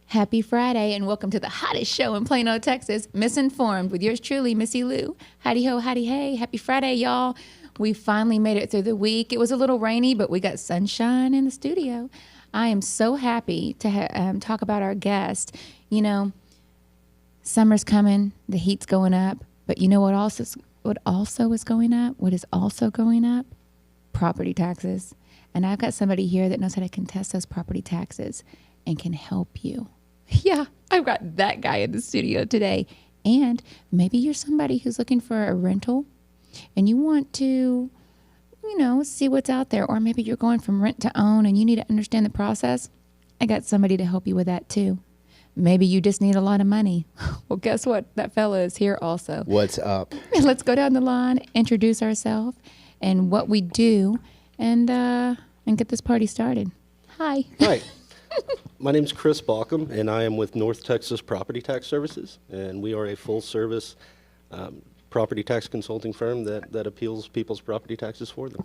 Happy Friday and welcome to the hottest show in Plano, Texas, MissInformed with yours truly, Missy Lou. Howdy ho, howdy hey. Happy Friday, y'all. We finally made it through the week. It was a little rainy, but we got sunshine in the studio. I am so happy to talk about our guest. You know, summer's coming, the heat's going up, but you know what also is going up? What is also going up? Property taxes. And I've got somebody here that knows how to contest those property taxes and can help you. Yeah, I've got that guy in the studio today. And maybe you're somebody who's looking for a rental and you want to, see what's out there. Or maybe you're going from rent to own and you need to understand the process. I got somebody to help you with that too. Maybe you just need a lot of money. Well, guess what? That fella is here also. What's up? Let's go down the line, introduce ourselves and what we do, and get this party started. Hi. Hi. My name is Chris Bawcom, and I am with North Texas Property Tax Services, and we are a full-service property tax consulting firm that appeals people's property taxes for them.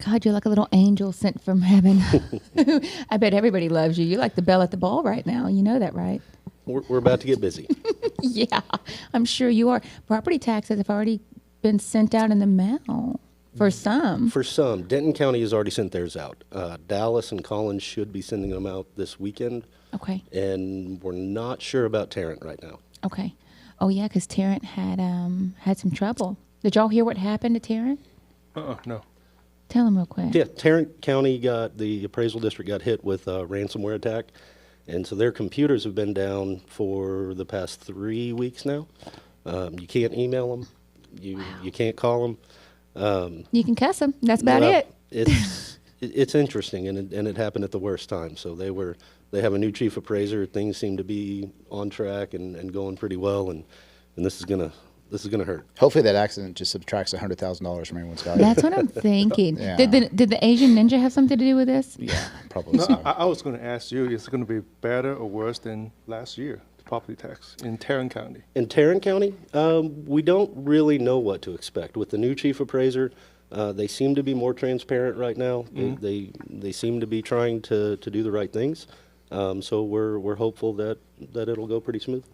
God, you're like a little angel sent from heaven. I bet everybody loves you. You're like the belle at the ball right now. You know that, right? We're about to get busy. Yeah, I'm sure you are. Property taxes have already been sent out in the mail. For some. For some. Denton County has already sent theirs out. Dallas and Collin should be sending them out this weekend. Okay. And we're not sure about Tarrant right now. Okay. Oh, yeah, because Tarrant had some trouble. Did y'all hear what happened to Tarrant? No. Tell them real quick. Yeah, Tarrant County the appraisal district got hit with a ransomware attack. And so their computers have been down for the past 3 weeks now. You can't email them. You can't call them. You can cuss them. That's about it. It's interesting, and it happened at the worst time. So they have a new chief appraiser. Things seem to be on track and going pretty well, and this is gonna hurt. Hopefully that accident just subtracts $100,000 from everyone's value. That's what I'm thinking. Yeah. Did the Asian ninja have something to do with this? Yeah, probably No, so. I was going to ask you, is it going to be better or worse than last year, the property tax in Tarrant County? In Tarrant County, we don't really know what to expect. With the new chief appraiser, they seem to be more transparent right now. Mm-hmm. They seem to be trying to do the right things. So we're hopeful that it'll go pretty smooth.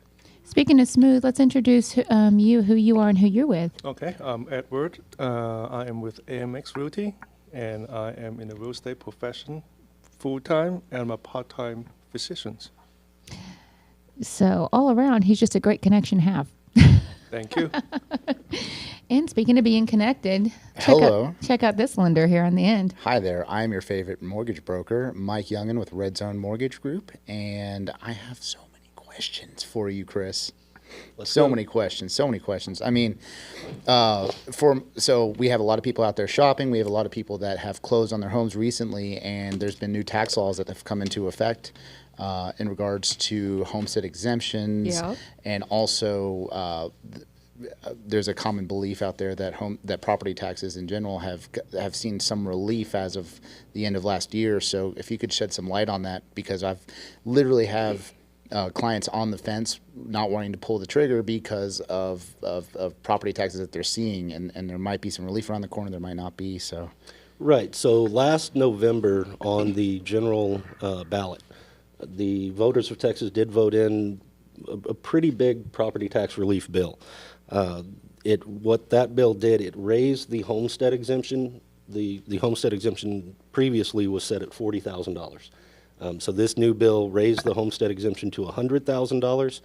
Speaking of smooth, let's introduce who you are and who you're with. Okay, I'm Edward. I am with AMX Realty, and I am in the real estate profession full-time, and I'm a part-time physician. So all around, he's just a great connection to have. Thank you. And speaking of being connected, Hello. Check out this lender here on the end. Hi there. I'm your favorite mortgage broker, Mike Youngin with Red Zone Mortgage Group, and I have so many questions for you, Chris. So many questions. I mean, so we have a lot of people out there shopping. We have a lot of people that have closed on their homes recently, and there's been new tax laws that have come into effect in regards to homestead exemptions, and also there's a common belief out there that property taxes in general have seen some relief as of the end of last year. So if you could shed some light on that, because I've literally have clients on the fence not wanting to pull the trigger because of property taxes that they're seeing, and there might be some relief around the corner, there might not be. So Right. So last November on the general ballot, the voters of Texas did vote in a pretty big property tax relief bill. What that bill did, it raised the homestead exemption. The homestead exemption previously was set at $40,000. So this new bill raised the homestead exemption to $100,000,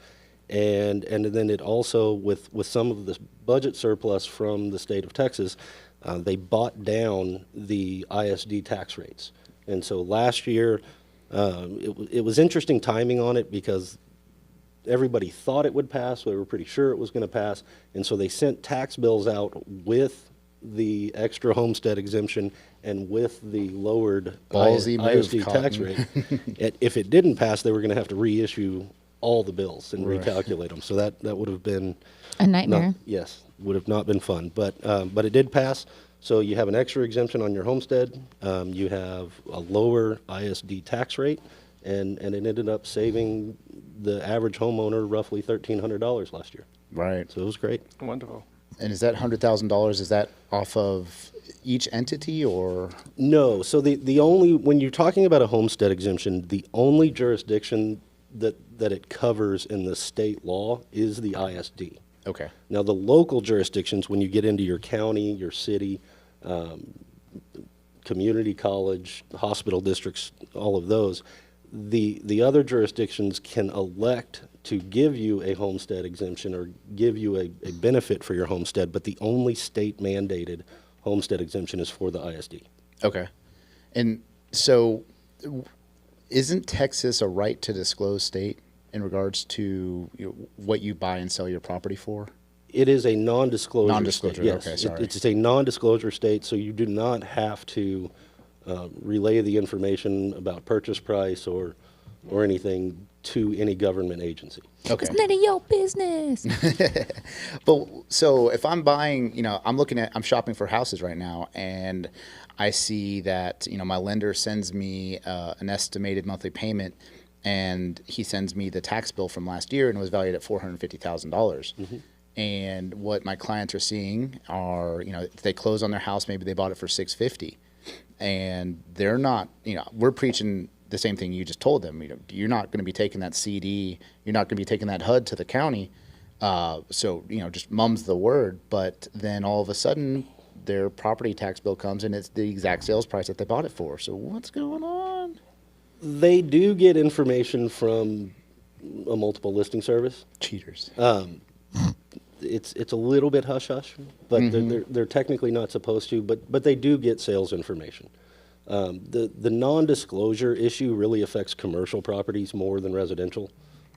and then it also, with some of the budget surplus from the state of Texas, they bought down the ISD tax rates. And so last year, it was interesting timing on it because everybody thought it would pass. They were pretty sure it was going to pass, and so they sent tax bills out with the extra homestead exemption and with the lowered ISD tax rate. If it didn't pass, they were going to have to reissue all the bills and recalculate them. So that would have been a nightmare. Would have not been fun. But it did pass. So you have an extra exemption on your homestead. You have a lower ISD tax rate, and it ended up saving the average homeowner roughly $1,300 last year. Right. So it was great. Wonderful. And is that $100,000, is that off of each entity or? No. So the only, when you're talking about a homestead exemption, the only jurisdiction that it covers in the state law is the ISD. Okay. Now, the local jurisdictions, when you get into your county, your city, community college, hospital districts, all of those, the other jurisdictions can elect to give you a homestead exemption or give you a benefit for your homestead, but the only state mandated homestead exemption is for the ISD. Okay. And so isn't Texas a right to disclose state in regards to what you buy and sell your property for? It is a non-disclosure Non-disclosure, state. Yes, okay, sorry. it's a non-disclosure state, so you do not have to relay the information about purchase price or anything to any government agency. Okay. It's none of your business. But so if I'm buying, I'm shopping for houses right now, and I see that, my lender sends me an estimated monthly payment, and he sends me the tax bill from last year, and it was valued at $450,000. Mm-hmm. And what my clients are seeing are, if they close on their house, maybe they bought it for $650, and they're not, we're preaching the same thing you just told them. You're not going to be taking that CD, you're not going to be taking that HUD to the county. So just mum's the word. But then all of a sudden, their property tax bill comes and it's the exact sales price that they bought it for. So what's going on? They do get information from a multiple listing service. Cheaters. It's a little bit hush hush, but they're technically not supposed to. But they do get sales information. The non-disclosure issue really affects commercial properties more than residential.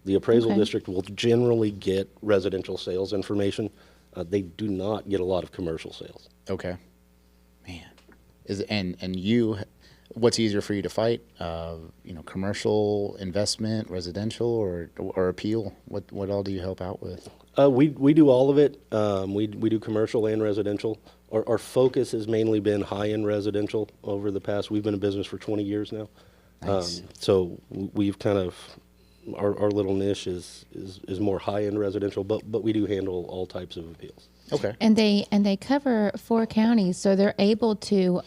The appraisal district will generally get residential sales information. They do not get a lot of commercial sales. Okay. Man. What's easier for you to fight? Commercial, investment, residential, or appeal? What all do you help out with? We do all of it. We do commercial and residential. Our focus has mainly been high-end residential over the past. We've been in business for 20 years now. Nice. So we've kind of, our little niche is more high-end residential, but we do handle all types of appeals. Okay. And they cover 4 counties, so they're able to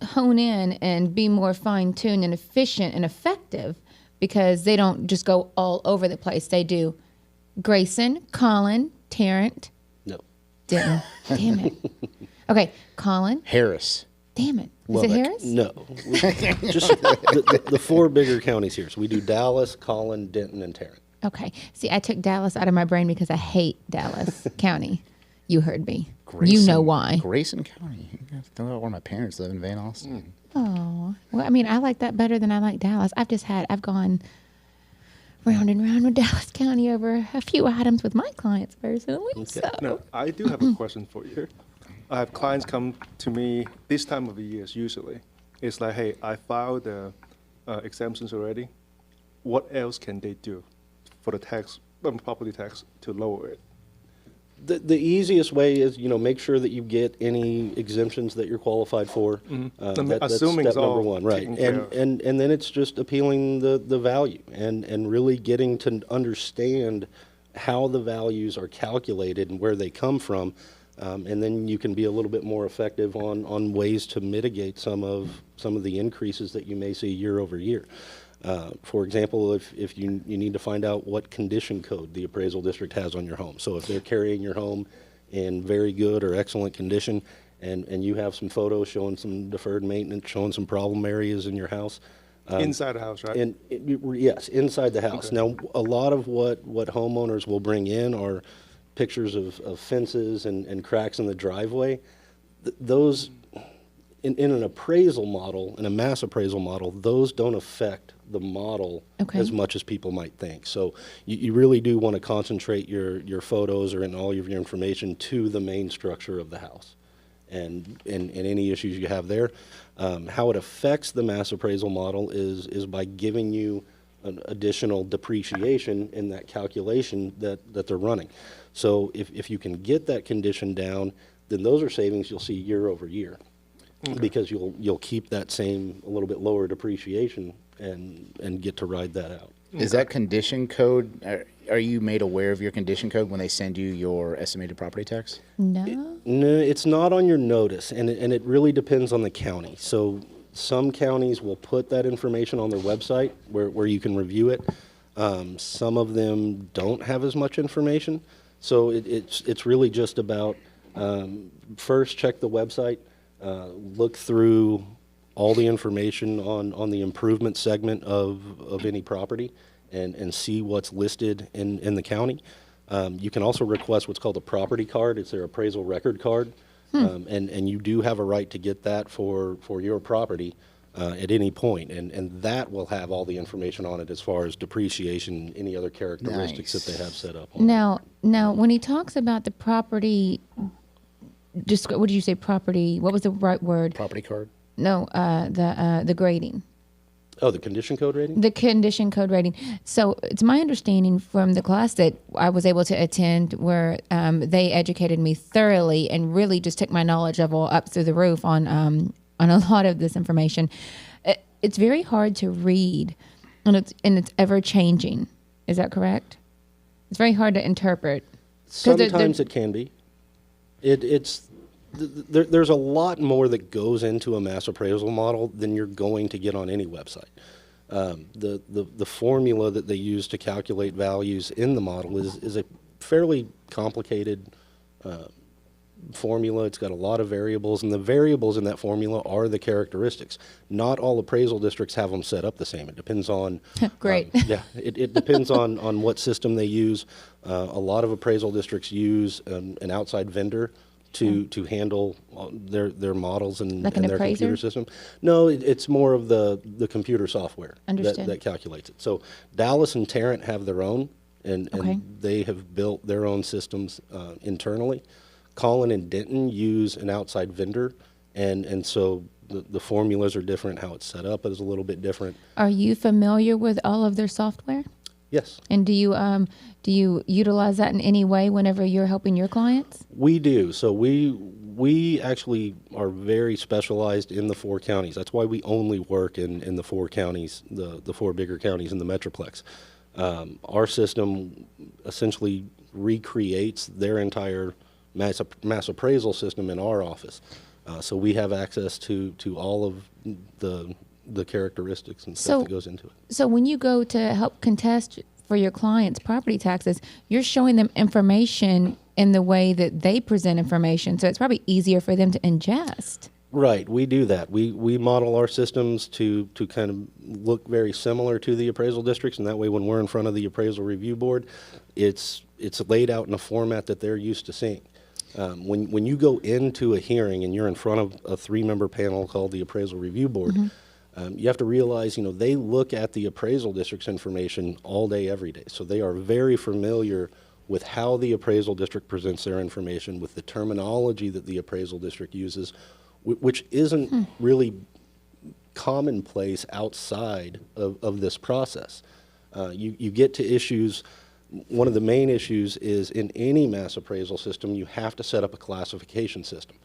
hone in and be more fine-tuned and efficient and effective because they don't just go all over the place. They do Grayson, Collin, Tarrant. No. Denton. Damn it. Okay, Collin. Harris. Damn it. Is Lubbock. it Harris? No. Just the 4 bigger counties here. So we do Dallas, Collin, Denton, and Tarrant. Okay. See, I took Dallas out of my brain because I hate Dallas County. You heard me. Grayson, you know why. Grayson County. You have to know where my parents live in Van Austin. Oh. Well, I mean, I like that better than I like Dallas. I've gone round and round with Dallas County over a few items with my clients personally. Okay. So. No, I do have a question for you. I have clients come to me this time of the year usually. It's like, hey, I filed the exemptions already. What else can they do for the tax, property tax, to lower it? The easiest way is, make sure that you get any exemptions that you're qualified for. Mm-hmm. That's Assuming step it's all number 1, right? taken care of. And then it's just appealing the value and really getting to understand how the values are calculated and where they come from. And then you can be a little bit more effective on ways to mitigate some of the increases that you may see year over year. For example, if you need to find out what condition code the appraisal district has on your home. So if they're carrying your home in very good or excellent condition and you have some photos showing some deferred maintenance, showing some problem areas in your house. Inside the house, right? Yes, inside the house. Okay. Now, a lot of what homeowners will bring in are pictures of fences and cracks in the driveway. Those, in an appraisal model, in a mass appraisal model, those don't affect the model as much as people might think. So you really do want to concentrate your photos or in all of your information to the main structure of the house and any issues you have there. How it affects the mass appraisal model is by giving you an additional depreciation in that calculation that they're running. So if you can get that condition down, then those are savings you'll see year over year. Because you'll keep that same a little bit lower depreciation and get to ride that out. Is that condition code? Are you made aware of your condition code when they send you your estimated property tax? No. No, it's not on your notice, and it really depends on the county. So Some counties will put that information on their website where you can review it. Some of them don't have as much information. So it's really just about first check the website, look through all the information on the improvement segment of any property and see what's listed in the county. You can also request what's called a property card. It's their appraisal record card. And you do have a right to get that for your property at any point. And that will have all the information on it as far as depreciation, any other characteristics that they have set up on it. Now, when he talks about the property, just what did you say? Property. What was the right word? Property card. No, the grading. Oh, the condition code rating? The condition code rating. So it's my understanding from the class that I was able to attend where they educated me thoroughly and really just took my knowledge level up through the roof on a lot of this information. It's very hard to read, and it's ever changing. Is that correct? It's very hard to interpret. Sometimes it can be. There's a lot more that goes into a mass appraisal model than you're going to get on any website. The formula that they use to calculate values in the model is a fairly complicated formula. It's got a lot of variables, and the variables in that formula are the characteristics. Not all appraisal districts have them set up the same. It depends on Great. It depends on what system they use. A lot of appraisal districts use an outside vendor to handle their models and Like an their appraiser? computer system. No, it's more of the computer software that calculates it. So Dallas and Tarrant have their own, and they have built their own systems internally. Collin and Denton use an outside vendor, and so the formulas are different. How it's set up is a little bit different. Are you familiar with all of their software? Yes. And do you utilize that in any way whenever you're helping your clients? We do. So we actually are very specialized in the 4 counties. That's why we only work in the 4 counties, the 4 bigger counties in the Metroplex. Our system essentially recreates their entire mass appraisal system in our office. So we have access to all of the characteristics and stuff that goes into it. So when you go to help contest for your clients' property taxes, you're showing them information in the way that they present information. So it's probably easier for them to ingest. Right, we do that. We model our systems to kind of look very similar to the appraisal districts, and that way when we're in front of the appraisal review board, it's laid out in a format that they're used to seeing. When you go into a hearing and you're in front of a 3-member panel called the appraisal review board, you have to realize, they look at the appraisal district's information all day, every day. So they are very familiar with how the appraisal district presents their information, with the terminology that the appraisal district uses, which isn't really commonplace outside of this process. You get to issues. One of the main issues is in any mass appraisal system, you have to set up a classification system.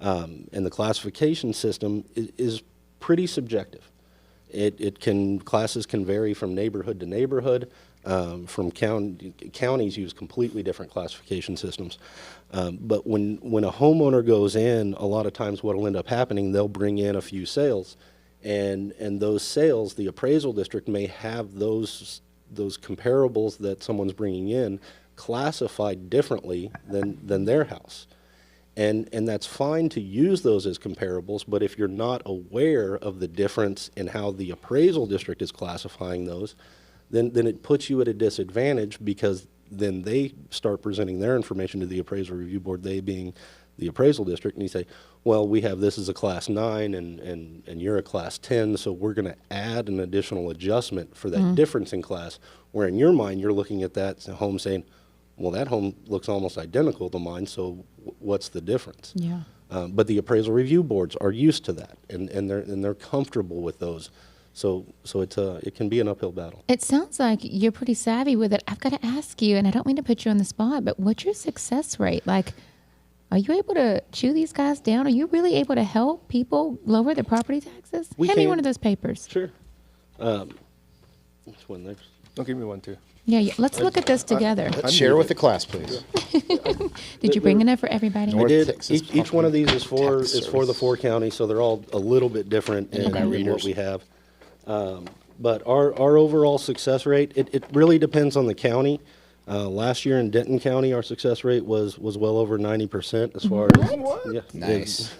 And the classification system is pretty subjective. Classes can vary from neighborhood to neighborhood. From counties use completely different classification systems. But when a homeowner goes in, a lot of times what will end up happening, they'll bring in a few sales, and those sales, the appraisal district may have those comparables that someone's bringing in classified differently than their house. And that's fine to use those as comparables, but if you're not aware of the difference in how the appraisal district is classifying those, then it puts you at a disadvantage, because then they start presenting their information to the appraisal review board, they being the appraisal district, and you say, well, we have this as a class 9 and you're a class 10, so we're going to add an additional adjustment for that difference in class, where in your mind you're looking at that home saying, well, that home looks almost identical to mine, so what's the difference? Yeah. But the appraisal review boards are used to that, and they're comfortable with those. So it can be an uphill battle. It sounds like you're pretty savvy with it. I've got to ask you, and I don't mean to put you on the spot, but what's your success rate? Like, are you able to chew these guys down? Are you really able to help people lower their property taxes? Hand me one of those papers. Sure. Which one? There's Don't give me one too. Yeah, let's look at this together. Let's share with the class, please. Did you bring enough for everybody? We North did. Texas Each one of these is for Tax the 4 counties, so they're all a little bit different in what readers. we have. But our overall success rate, it really depends on the county. Last year in Denton County, our success rate was well over 90% as far as yeah, Nice.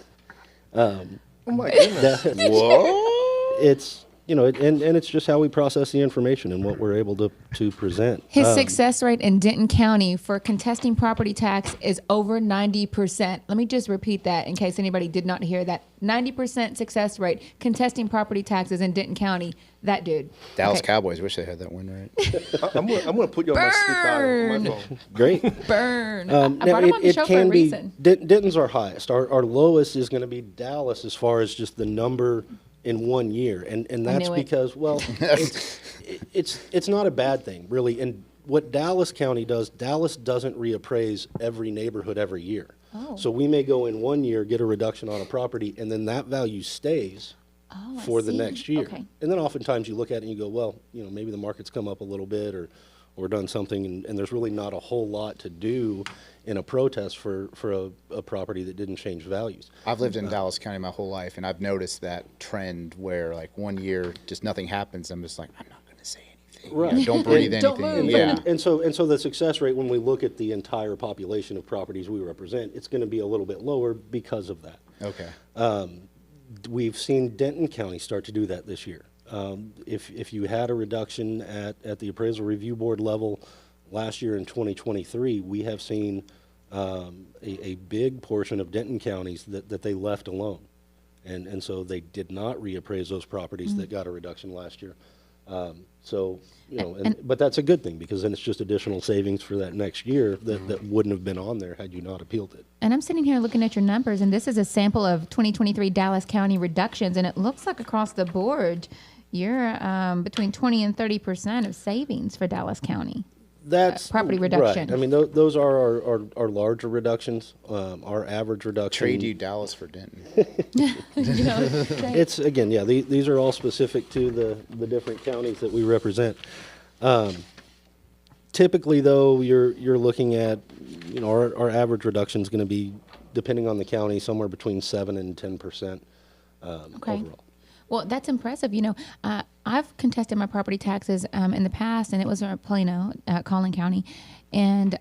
Oh my goodness. Whoa. it's and it's just how we process the information and what we're able to present. His success rate in Denton County for contesting property tax is over 90%. Let me just repeat that in case anybody did not hear that. 90% success rate contesting property taxes in Denton County. That dude. Dallas Okay. Cowboys. Wish they had that win right. I'm gonna put you on my speed dial on my phone. Great. Burn. Now, I brought him on the show for a reason. Denton's our highest. Our lowest is going to be Dallas as far as just the number in 1 year, and that's knew it. because it's not a bad thing really. And what Dallas County does, Dallas doesn't reappraise every neighborhood every year. Oh. So we may go in 1 year, get a reduction on a property, and then that value stays Oh, I for the see. next year. Okay. And then oftentimes you look at it and you go, well, maybe the market's come up a little bit or done something, and there's really not a whole lot to do in a protest for a property that didn't change values. I've lived in Dallas County my whole life, and I've noticed that trend where, like, 1 year just nothing happens. I'm just like, I'm not going to say anything. Right. Don't breathe And don't anything. move. Yeah. And so the success rate, when we look at the entire population of properties we represent, it's going to be a little bit lower because of that. Okay. We've seen Denton County start to do that this year. If you had a reduction at the appraisal review board level last year in 2023, we have seen a big portion of Denton counties that they left alone. And so they did not reappraise those properties that got a reduction last year. But that's a good thing because then it's just additional savings for that next year that wouldn't have been on there had you not appealed it. And I'm sitting here looking at your numbers, and this is a sample of 2023 Dallas County reductions, and it looks like across the board, you're between 20 and 30% of savings for Dallas County. That's property reduction. Right. I mean, those are our larger reductions. Our average reduction. Trade you Dallas for Denton. It's again, yeah. These are all specific to the different counties that we represent. Typically, though, you're looking at our average reduction is going to be, depending on the county, somewhere between 7 and 10% overall. Well, that's impressive. I've contested my property taxes in the past, and it was Plano, Collin County. And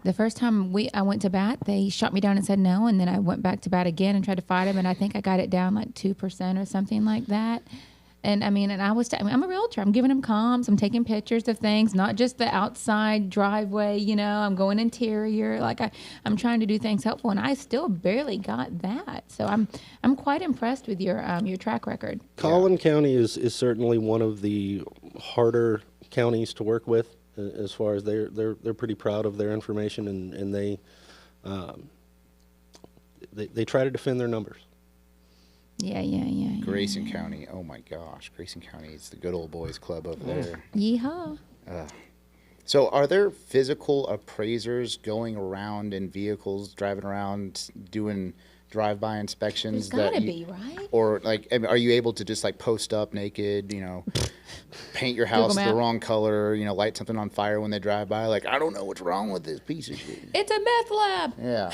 the first time I went to bat, they shot me down and said no. And then I went back to bat again and tried to fight them. And I think I got it down like 2% or something like that. And I mean, I'm a realtor. I'm giving them comps. I'm taking pictures of things, not just the outside driveway. I'm going interior. Like I'm trying to do things helpful, and I still barely got that. So I'm quite impressed with your track record. Collin County is certainly one of the harder counties to work with, as far as they're pretty proud of their information, and they try to defend their numbers. Yeah. Grayson County. Oh my gosh, Grayson County is the good old boys club over there. Yeehaw. So, are there physical appraisers going around in vehicles, driving around, doing drive-by inspections? There's gotta be, right? Or are you able to just post up naked? Paint your house the wrong color. Light something on fire when they drive by. I don't know what's wrong with this piece of shit. It's a meth lab. Yeah.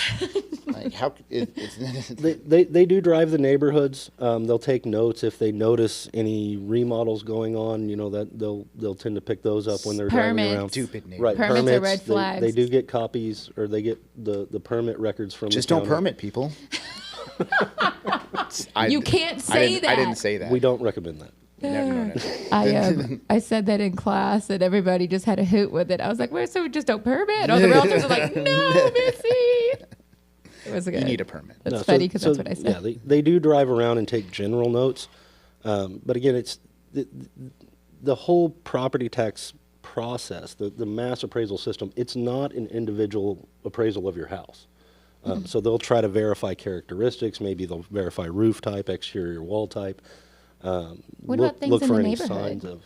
How? They do drive the neighborhoods. They'll take notes if they notice any remodels going on. That they'll tend to pick those up when they're driving around. Stupid neighbors. Right, Permits are red flags. They do get copies, or they get the permit records from. Just the don't county. permit people. You can't say that. I didn't say that. We don't recommend that. No. I said that in class, and everybody just had a hoot with it. I was like, "Well, so we just don't permit?" All the realtors are like, "No, Missy." It was good. You need a permit. That's funny because that's what I said. Yeah, they do drive around and take general notes, but again, it's the whole property tax process, the mass appraisal system. It's not an individual appraisal of your house. So they'll try to verify characteristics. Maybe they'll verify roof type, exterior wall type. What about things look in for the any neighborhood? signs of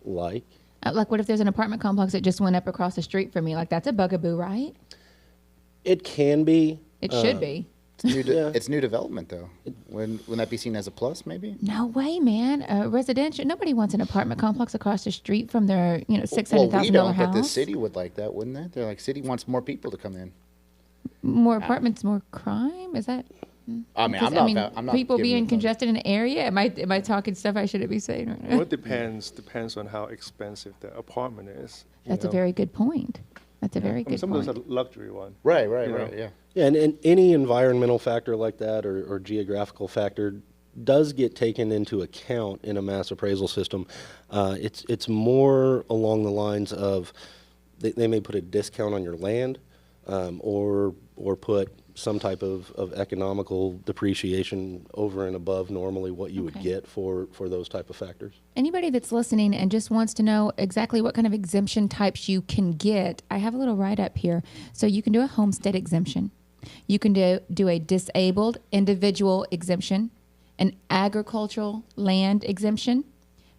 like what if there's an apartment complex that just went up across the street from me? That's a bugaboo, right? it can be. It should be. It's new development though. Wouldn't that be seen as a plus maybe? No way, man. Residential. Nobody wants an apartment complex across the street from their, $600,000 Well, we don't, house. but the city would like that, wouldn't they? They're like, city wants more people to come in. More apartments, more crime. Is that? I mean, 'Cause, I'm not people giving being you- congested in an area. Am I talking stuff I shouldn't be saying? Right now? Well, it depends on how expensive the apartment is. That's a very good point. That's a very good some point. of those are luxury one. Right, You know? yeah. Yeah, and any environmental factor like that or geographical factor does get taken into account in a mass appraisal system. It's more along the lines of they may put a discount on your land or put some type of economical depreciation over and above normally what you would Okay. get for those type of factors. Anybody that's listening and just wants to know exactly what kind of exemption types you can get, I have a little write-up here. So you can do a homestead exemption. You can do a disabled individual exemption, an agricultural land exemption,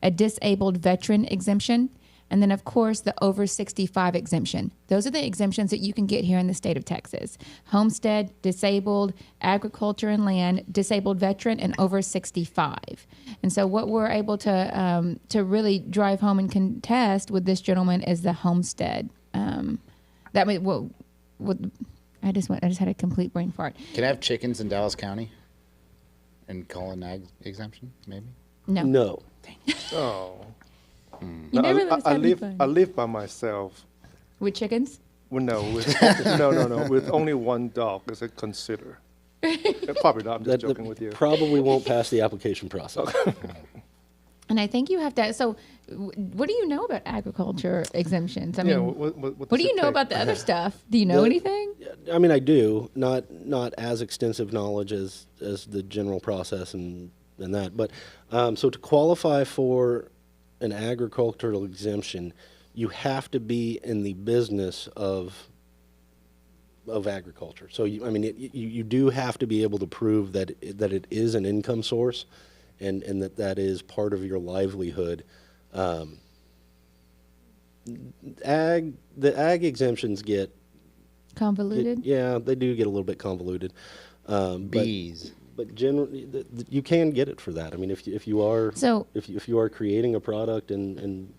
a disabled veteran exemption, and then, of course, the over 65 exemption. Those are the exemptions that you can get here in the state of Texas. Homestead, disabled, agriculture and land, disabled veteran, and over 65. And so what we're able to really drive home and contest with this gentleman is the homestead. That may, well, I just had a complete brain fart. Can I have chickens in Dallas County and call an ag exemption, maybe? No. Oh. You never let us I have any live fun. I live by myself. With chickens? Well, no, with no, with only one dog is it consider. Probably not. I'm just joking with you. Probably won't pass the application process. And I think you have to. So, what do you know about agriculture exemptions? I mean, what does do you it know take? about the other stuff? Do you know anything? I mean, I do. Not as extensive knowledge as the general process and that. But so to qualify for an agricultural exemption, you have to be in the business of agriculture. So you do have to be able to prove that it is an income source, and that is part of your livelihood. The ag exemptions get Convoluted? yeah, they do get a little bit convoluted. Bees. But generally, you can get it for that. I mean, if you are if you are creating a product and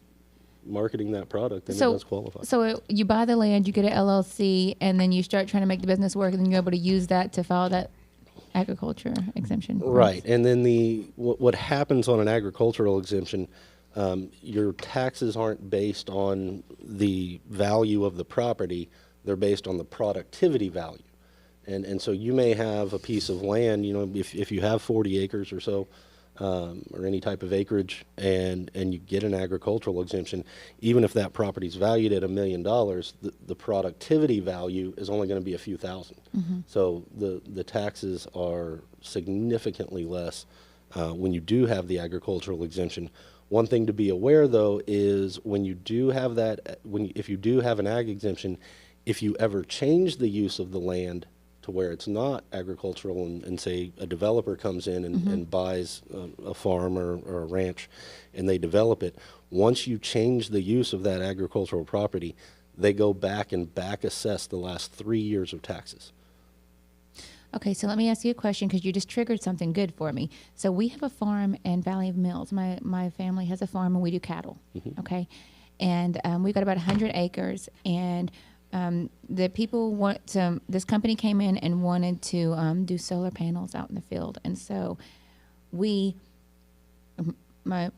marketing that product, then it does qualify. So you buy the land, you get an LLC, and then you start trying to make the business work, and then you're able to use that to file that agriculture exemption. Right, and then what happens on an agricultural exemption, your taxes aren't based on the value of the property; they're based on the productivity value. And so you may have a piece of land, if you have 40 acres or so, or any type of acreage, and you get an agricultural exemption, even if that property is valued at $1 million, the productivity value is only going to be a few thousand. Mm-hmm. So the taxes are significantly less when you do have the agricultural exemption. One thing to be aware, though, is when you do have that, if you do have an ag exemption, if you ever change the use of the land to where it's not agricultural, and say a developer comes in and buys a farm or a ranch, and they develop it, once you change the use of that agricultural property, they go back and back assess the last 3 years of taxes. Okay, so let me ask you a question, because you just triggered something good for me. So we have a farm in Valley of Mills. My family has a farm, and we do cattle, okay? And we've got about 100 acres, and the people this company came in and wanted to do solar panels out in the field. And so my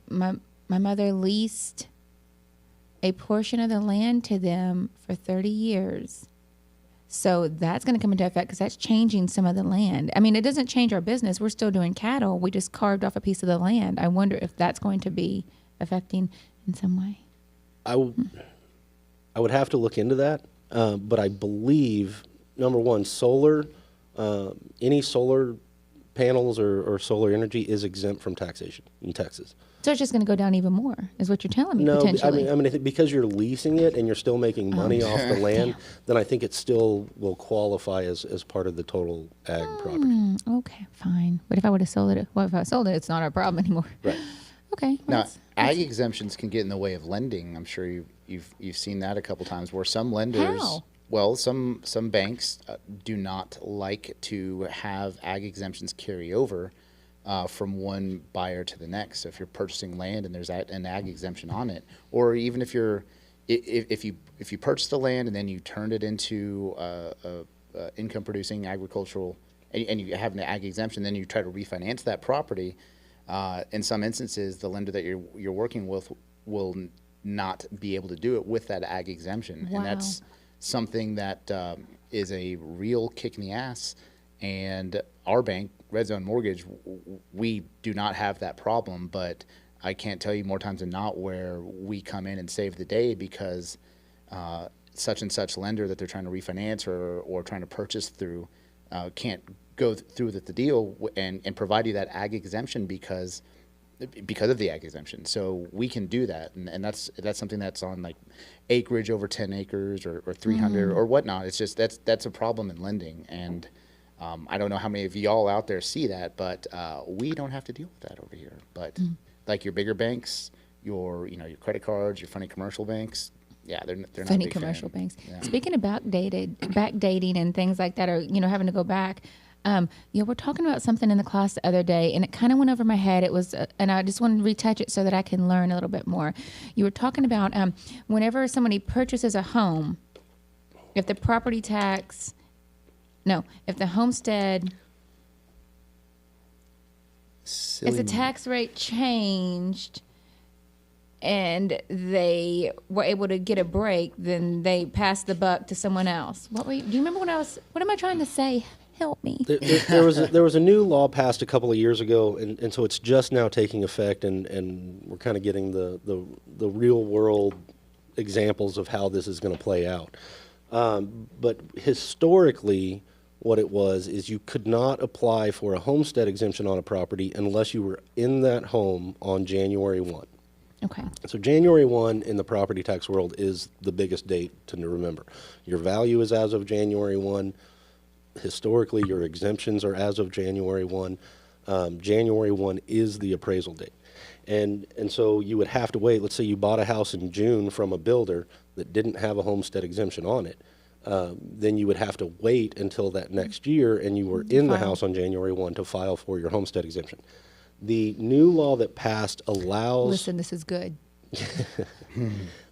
mother leased a portion of the land to them for 30 years. So that's going to come into effect, because that's changing some of the land. I mean, it doesn't change our business. We're still doing cattle. We just carved off a piece of the land. I wonder if that's going to be affecting in some way. I would have to look into that. But I believe, number one, solar, any solar panels or solar energy is exempt from taxation in Texas. So it's just going to go down even more, is what you're telling me, No, potentially. I mean, because you're leasing it and you're still making money off the land, then I think it still will qualify as part of the total ag property. Okay, fine. But if I would have sold it, it's not our problem anymore. Right. Okay. Now, ag exemptions can get in the way of lending. I'm sure you've seen that a couple times, where some lenders. How? Well, some banks do not like to have ag exemptions carry over from one buyer to the next. So if you're purchasing land and there's an ag exemption on it, or even if you purchase the land and then you turned it into income producing agricultural and you have an ag exemption, then you try to refinance that property. In some instances, the lender that you're working with will not be able to do it with that ag exemption, Wow. and that's something that is a real kick in the ass. And our bank, Red Zone Mortgage, we do not have that problem, but I can't tell you more times than not where we come in and save the day because such and such lender that they're trying to refinance or trying to purchase through can't go through with the deal and provide you that ag exemption because of the ag exemption. So we can do that, and that's something that's on like acreage over 10 acres or 300 or whatnot. It's just that's a problem in lending, and I don't know how many of y'all out there see that, but we don't have to deal with that over here. But like your bigger banks, your credit cards, your funny commercial banks, yeah, they're not Funny a big commercial fan. banks. Yeah. Speaking of backdating and things like that, or having to go back. We're talking about something in the class the other day, and it kind of went over my head. It was, and I just wanted to retouch it so that I can learn a little bit more. You were talking about whenever somebody purchases a home, if the homestead, if the tax rate changed and they were able to get a break, then they passed the buck to someone else. Do you remember what am I trying to say? Help me. There was a new law passed a couple of years ago, and so it's just now taking effect, and we're kind of getting the real world examples of how this is going to play out. But historically, what it was is you could not apply for a homestead exemption on a property unless you were in that home on January 1. Okay. So January 1 in the property tax world is the biggest date to remember. Your value is as of January 1. Historically, your exemptions are as of January 1. January 1 is the appraisal date. And so you would have to wait. Let's say you bought a house in June from a builder that didn't have a homestead exemption on it. Then you would have to wait until that next year, and you were in the house on January 1 to file for your homestead exemption. The new law that passed allows... Listen, this is good.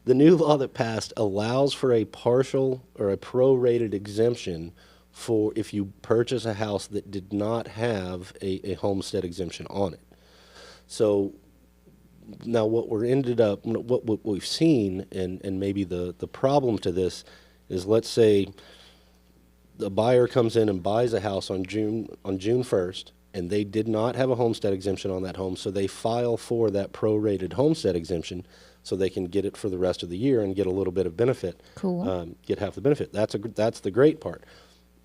The new law that passed allows for a partial or a prorated exemption for if you purchase a house that did not have a homestead exemption on it. So now what we've seen, and maybe the problem to this is, let's say the buyer comes in and buys a house on June 1st, and they did not have a homestead exemption on that home, so they file for that prorated homestead exemption so they can get it for the rest of the year and get a little bit of benefit. Cool. Get half the benefit. That's the great part.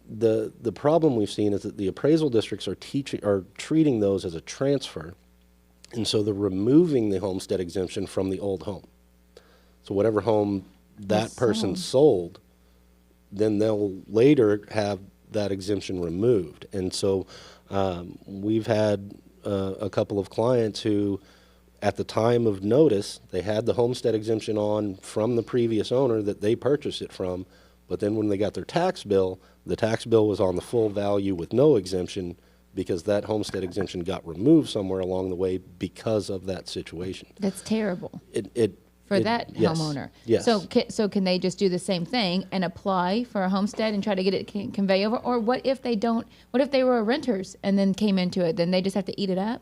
The problem we've seen is that the appraisal districts are treating those as a transfer, and so they're removing the homestead exemption from the old home. So whatever home that person sold, then they'll later have that exemption removed. And so we've had a couple of clients who, at the time of notice, they had the homestead exemption on from the previous owner that they purchased it from, but then when they got their tax bill, the tax bill was on the full value with no exemption because that homestead exemption got removed somewhere along the way because of that situation. That's terrible. For that yes, homeowner. Yes. So can they just do the same thing and apply for a homestead and try to get it convey over? Or what if they don't? What if they were renters and then came into it? Then they just have to eat it up?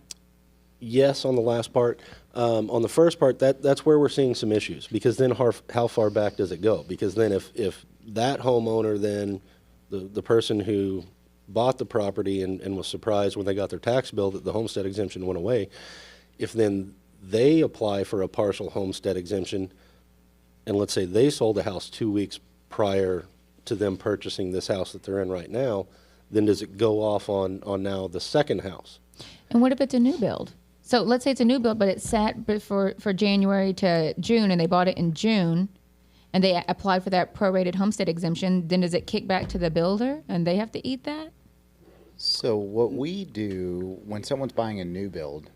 Yes, on the last part. On the first part, that's where we're seeing some issues, because then how far back does it go? Because then if that homeowner, then the person who bought the property and was surprised when they got their tax bill that the homestead exemption went away, if then they apply for a partial homestead exemption, and let's say they sold a house 2 weeks prior to them purchasing this house that they're in right now, then does it go off on now the second house? And what if it's a new build? So let's say it's a new build, but it's sat for January to June, and they bought it in June, and they applied for that prorated homestead exemption. Then does it kick back to the builder, and they have to eat that? So what we do when someone's buying a new build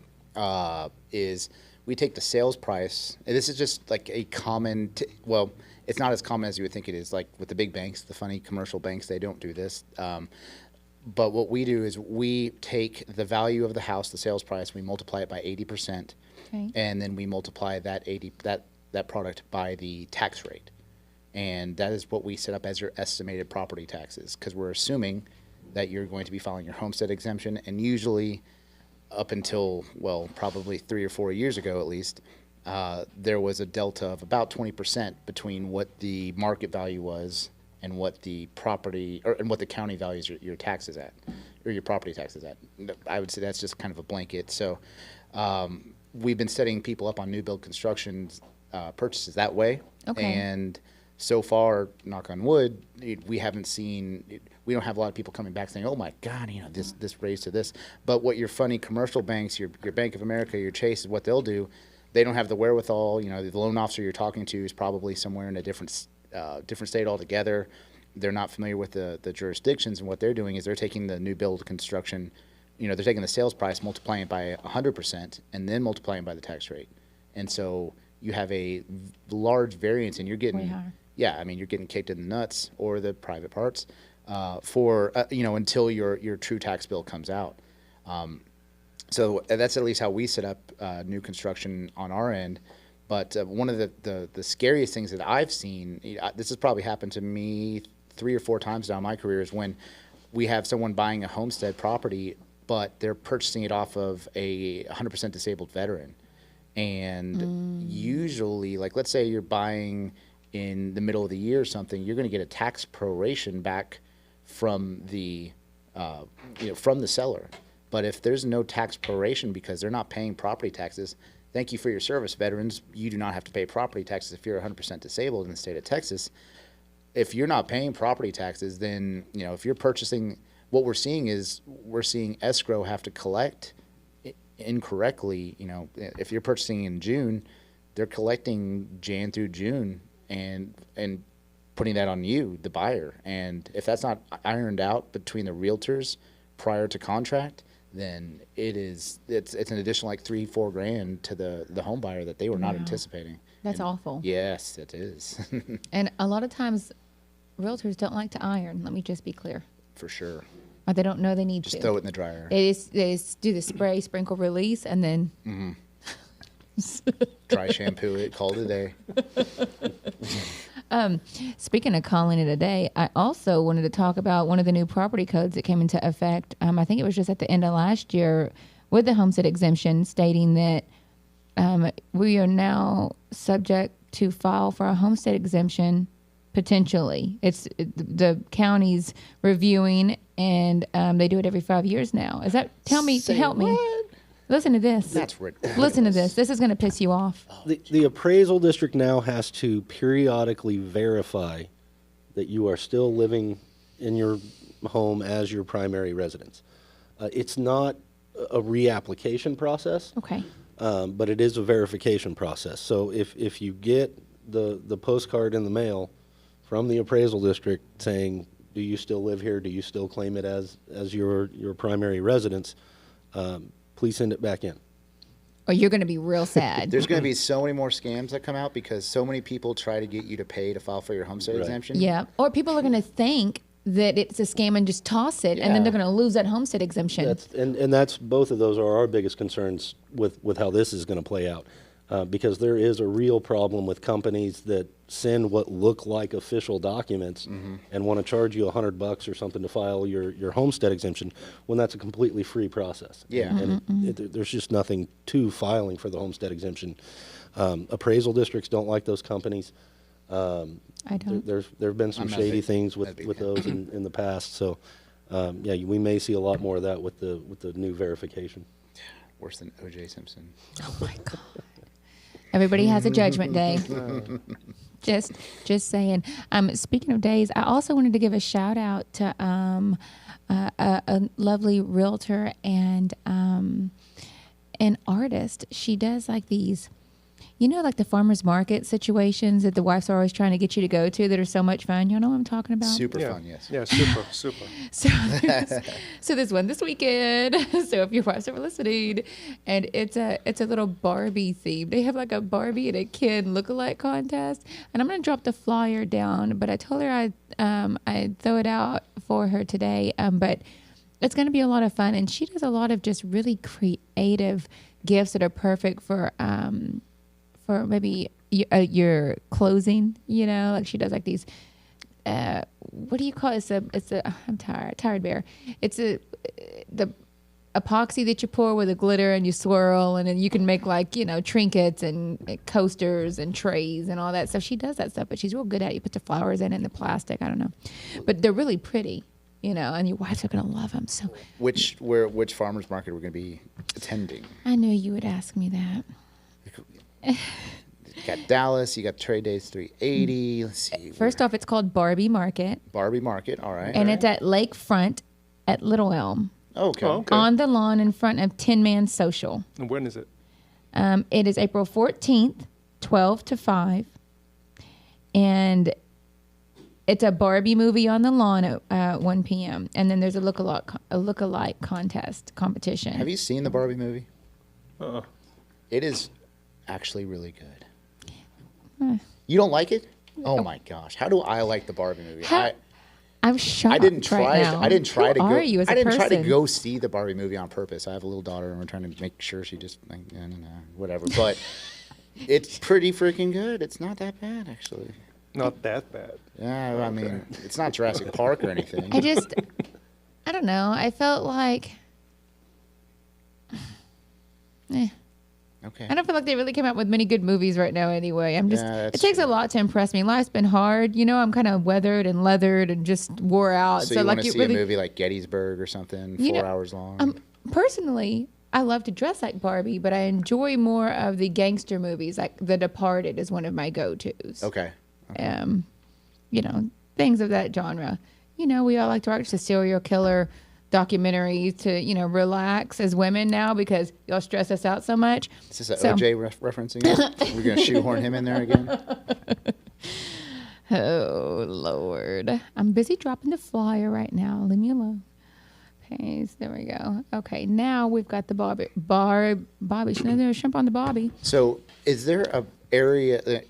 is we take the sales price. And this is just like a common, well, it's not as common as you would think it is. Like with the big banks, the funny commercial banks, they don't do this. But what we do is we take the value of the house, the sales price, we multiply it by 80%, Okay. and then we multiply that product by the tax rate. And that is what we set up as your estimated property taxes, because we're assuming that you're going to be filing your homestead exemption, and usually up until, well, probably 3 or 4 years ago at least, there was a delta of about 20% between what the market value was and what the property, and what the county values your taxes at, or your property taxes at. I would say that's just kind of a blanket. So we've been setting people up on new build construction purchases that way. Okay. And so far, knock on wood, we haven't seen, we don't have a lot of people coming back saying, oh my God, this raised to this. But what your funny commercial banks, your Bank of America, your Chase, what they'll do, they don't have the wherewithal. The loan officer you're talking to is probably somewhere in a different state altogether. They're not familiar with the jurisdictions, and what they're doing is they're taking the new build construction, they're taking the sales price, multiplying it by 100%, and then multiplying it by the tax rate. And so you have a large variance, and you're getting, Way higher. yeah, I mean, you're getting kicked in the nuts or the private parts until your true tax bill comes out. So that's at least how we set up new construction on our end. But one of the scariest things that I've seen, this has probably happened to me 3 or 4 times now in my career, is when we have someone buying a homestead property, but they're purchasing it off of a 100% disabled veteran. And usually, like let's say you're buying in the middle of the year or something, you're going to get a tax proration back from the seller. But if there's no tax proration because they're not paying property taxes, thank you for your service, veterans. You do not have to pay property taxes if you're 100% disabled in the state of Texas. If you're not paying property taxes, then, if you're purchasing, what we're seeing escrow have to collect incorrectly. If you're purchasing in June, they're collecting Jan through June and putting that on you, the buyer. And if that's not ironed out between the realtors prior to contract, then it's an additional like $3-4 grand to the home buyer that they were not Wow. anticipating. That's awful. Yes, it is. And a lot of times, realtors don't like to iron. Let me just be clear. For sure. Or they don't know they need Just to. throw it in the dryer. They just do the spray, sprinkle, release, and then Dry shampoo it, call it a day. Speaking of calling it a day, I also wanted to talk about one of the new property codes that came into effect. I think it was just at the end of last year with the homestead exemption, stating that we are now subject to file for a homestead exemption potentially. It's the county's reviewing, and they do it every 5 years now. Is that? Help me. Listen to this. That's ridiculous. Listen to this. This is going to piss you off. The appraisal district now has to periodically verify that you are still living in your home as your primary residence. It's not a reapplication process, Okay. but it is a verification process. So if you get the postcard in the mail from the appraisal district saying, do you still live here? Do you still claim it as your primary residence? Please send it back in. Or you're going to be real sad. There's going to be so many more scams that come out because so many people try to get you to pay to file for your homestead Right. exemption. Yeah. Or people are going to think that it's a scam and just toss it, and then Yeah. they're going to lose that homestead exemption. That's both of those are our biggest concerns with how this is going to play out, because there is a real problem with companies that send what look like official documents and want to charge you $100 or something to file your homestead exemption when that's a completely free process. Yeah. And there's just nothing to filing for the homestead exemption. Appraisal districts don't like those companies. I don't. There have been some I'm not a shady big- things not a big with fan. those in the past. So, we may see a lot more of that with the new verification. Worse than O.J. Simpson. Oh my God. Everybody has a judgment day. Just saying. Speaking of days, I also wanted to give a shout out to a lovely realtor and an artist. She does like these You know, like the farmer's market situations that the wives are always trying to get you to go to that are so much fun. You know what I'm talking about? Super Yeah. fun, yes. Yeah, super, super. So there's one this weekend. So if your wives are listening, and it's a little Barbie theme. They have like a Barbie and a Ken lookalike contest, and I'm gonna drop the flyer down. But I told her I'd throw it out for her today. But it's gonna be a lot of fun, and she does a lot of just really creative gifts that are perfect for maybe your closing, you know, like she does like these, what do you call it? I'm tired bear. It's the epoxy that you pour with the glitter and you swirl, and then you can make like, you know, trinkets and coasters and trays and all that stuff. She does that stuff, but she's real good at it. You put the flowers in the plastic. I don't know, but they're really pretty, you know, and your wives are going to love them. So Which farmers market we're going to be attending? I knew you would ask me that. You got Dallas, you got Trade Days 380. Let's see. First off, it's called Barbie Market, Barbie Market, all right. and it's at Lakefront at Little Elm. Okay. Oh, okay. On the lawn in front of Tin Man Social. And when is it? It is April 14th, 12 to 5. And it's a Barbie movie on the lawn at 1 p.m. And then there's a lookalike contest competition. Have you seen the Barbie movie? Uh-uh. It is actually really good. You don't like it? Oh my gosh. How do I like the Barbie movie? I'm shocked. I didn't try. right now. I didn't try Who to go. are you as a I didn't try to person? go see the Barbie movie on purpose. I have a little daughter, and we're trying to make sure she just like, no, whatever. But it's pretty freaking good. It's not that bad, actually. Not that bad. Yeah, I mean, it's not Jurassic Park or anything. I don't know. I felt like, Okay. I don't feel like they really came out with many good movies right now anyway. Yeah, it that's takes a true. lot to impress me. Life's been hard. You know, I'm kind of weathered and leathered and just wore out. So you like want to see a movie like Gettysburg or something, You 4 know, hours long? Personally, I love to dress like Barbie, but I enjoy more of the gangster movies. Like The Departed is one of my go-tos. Okay. You know, things of that genre. You know, we all like to watch the serial killer documentaries to, you know, relax as women now because y'all stress us out so much. Is this an So- OJ referencing it? We're going to shoehorn him in there again? Oh, Lord. I'm busy dropping the flyer right now. Leave me alone. Paste. There we go. Okay, now we've got the Bobby. There's shrimp on the Bobby. So is there a area,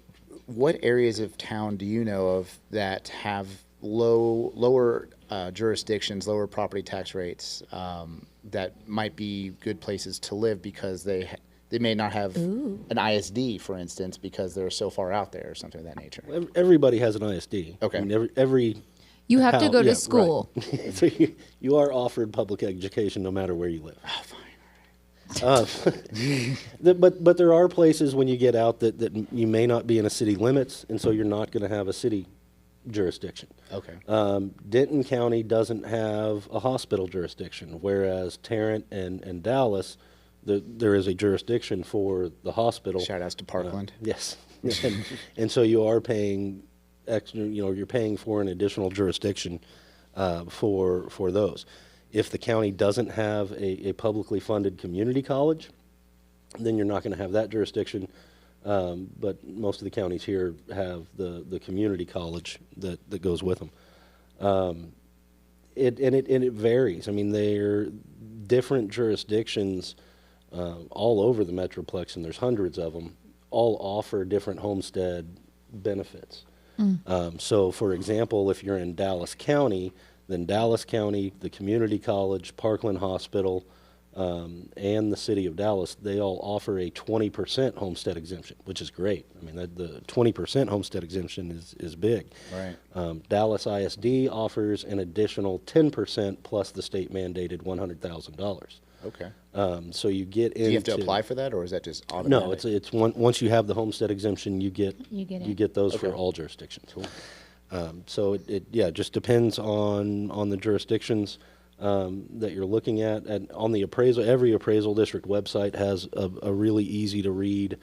what areas of town do you know of that have lower jurisdictions, lower property tax rates that might be good places to live because they may not have an ISD, for instance, because they're so far out there or something of that nature? Everybody has an ISD. Okay. I mean, every You have to go to yeah, school. right. So you are offered public education no matter where you live. Oh, fine. But there are places when you get out that you may not be in a city limits, and so you're not going to have a city jurisdiction. Okay. Denton County doesn't have a hospital jurisdiction, whereas Tarrant and Dallas, there is a jurisdiction for the hospital. Shout outs to Parkland. Yes. and so you are paying extra, you're paying for an additional jurisdiction for those. If the county doesn't have a publicly funded community college, then you're not going to have that jurisdiction. But most of the counties here have the community college that goes with them. It varies. I mean, they're different jurisdictions all over the Metroplex, and there's hundreds of them, all offer different homestead benefits. So, for example, if you're in Dallas County, then Dallas County, the community college, Parkland Hospital, and the city of Dallas, they all offer a 20% homestead exemption, which is great. I mean, the 20% homestead exemption is big. Right. Dallas ISD offers an additional 10% plus the state mandated $100,000. Okay. So you get into. Do you have to apply for that, or is that just automatic? No, it's once you have the homestead exemption, you get those for Okay. all jurisdictions. So it just depends on the jurisdictions that you're looking at. And on the appraisal, every appraisal district website has a really easy to read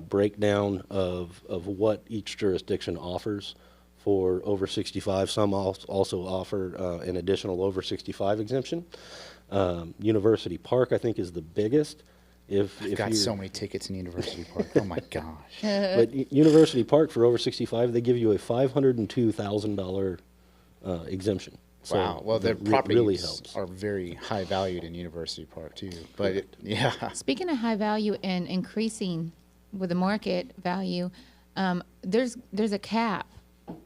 breakdown of what each jurisdiction offers for over 65. Some also offer an additional over 65 exemption. University Park, I think, is the biggest. I've got so many tickets in University Park. Oh my gosh. But University Park, for over 65, they give you a $502,000 exemption. So Wow. Well, their that properties really helps. are very high valued in University Park too. But yeah. Speaking of high value and increasing with the market value, there's a cap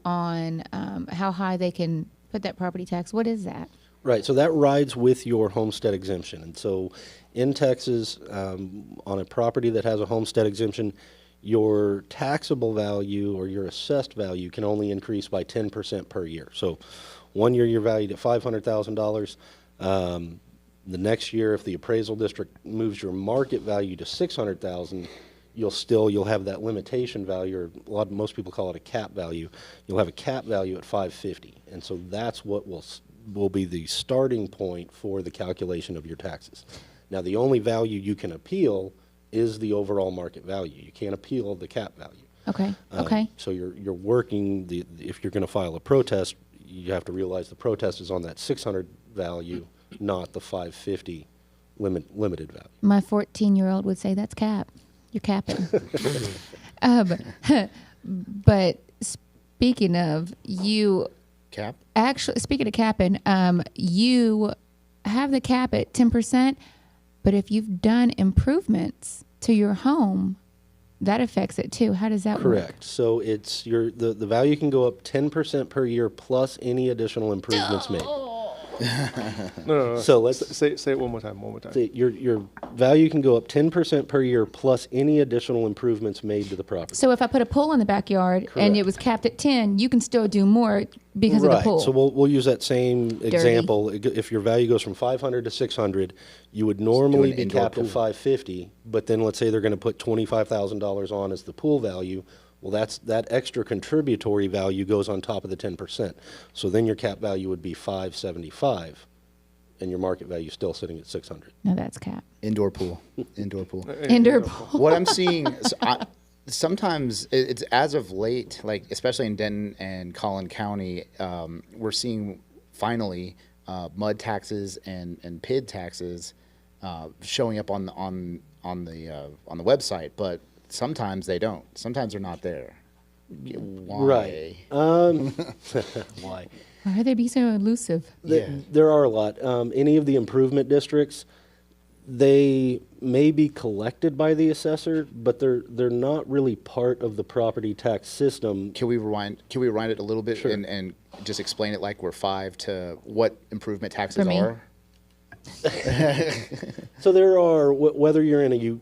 on how high they can put that property tax. What is that? Right, so that rides with your homestead exemption. And so in Texas, on a property that has a homestead exemption, your taxable value or your assessed value can only increase by 10% per year. So 1 year you're valued at $500,000. The next year, if the appraisal district moves your market value to $600,000, you'll have that limitation value, or most people call it a cap value. You'll have a cap value at $550,000, and so that's what will be the starting point for the calculation of your taxes. Now, the only value you can appeal is the overall market value. You can't appeal the cap value. Okay. Okay. So you're working if you're going to file a protest, you have to realize the protest is on that 600 value, not the 550 limited value. My 14-year-old would say that's cap. You're capping. But speaking of, you Cap? actually, speaking of capping, you have the cap at 10%, but if you've done improvements to your home, that affects it too. How does that work? Correct. So it's the value can go up 10% per year plus any additional improvements made. No. So let's say it one more time. your value can go up 10% per year plus any additional improvements made to the property. So if I put a pool in the backyard and Correct. it was capped at 10, you can still do more because of the pool. So we'll use that same example. If your value goes from 500 to 600, you would normally be capped at 550, but then let's say they're going to put $25,000 on as the pool value. Well, that extra contributory value goes on top of the 10%. So then your cap value would be 575, and your market value is still sitting at 600. No, that's cap. Indoor pool. Indoor pool. Indoor pool. What I'm seeing, sometimes it's as of late, like especially in Denton and Collin County, we're seeing finally mud taxes and PID taxes showing up on the website, but sometimes they don't. Sometimes they're not there. Why? Right. Why? Why are they be so elusive? There are a lot. Any of the improvement districts, they may be collected by the assessor, but they're not really part of the property tax system. Can we rewind it a little bit Sure. and just explain it like we're 5 to what improvement taxes For me. are? So there are, whether you're in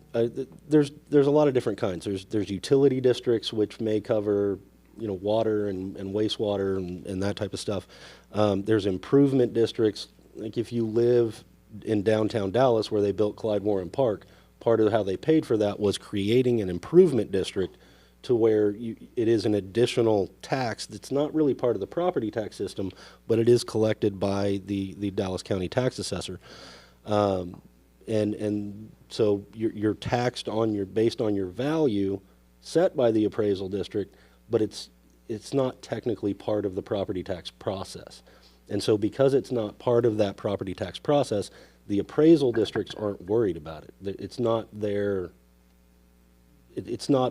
there's a lot of different kinds. There's utility districts, which may cover, water and wastewater and that type of stuff. There's improvement districts, like if you live in downtown Dallas where they built Clyde Warren Park, part of how they paid for that was creating an improvement district to where it is an additional tax that's not really part of the property tax system, but it is collected by the Dallas County tax assessor. And so you're taxed based on your value set by the appraisal district, but it's not technically part of the property tax process. And so because it's not part of that property tax process, the appraisal districts aren't worried about it. It's not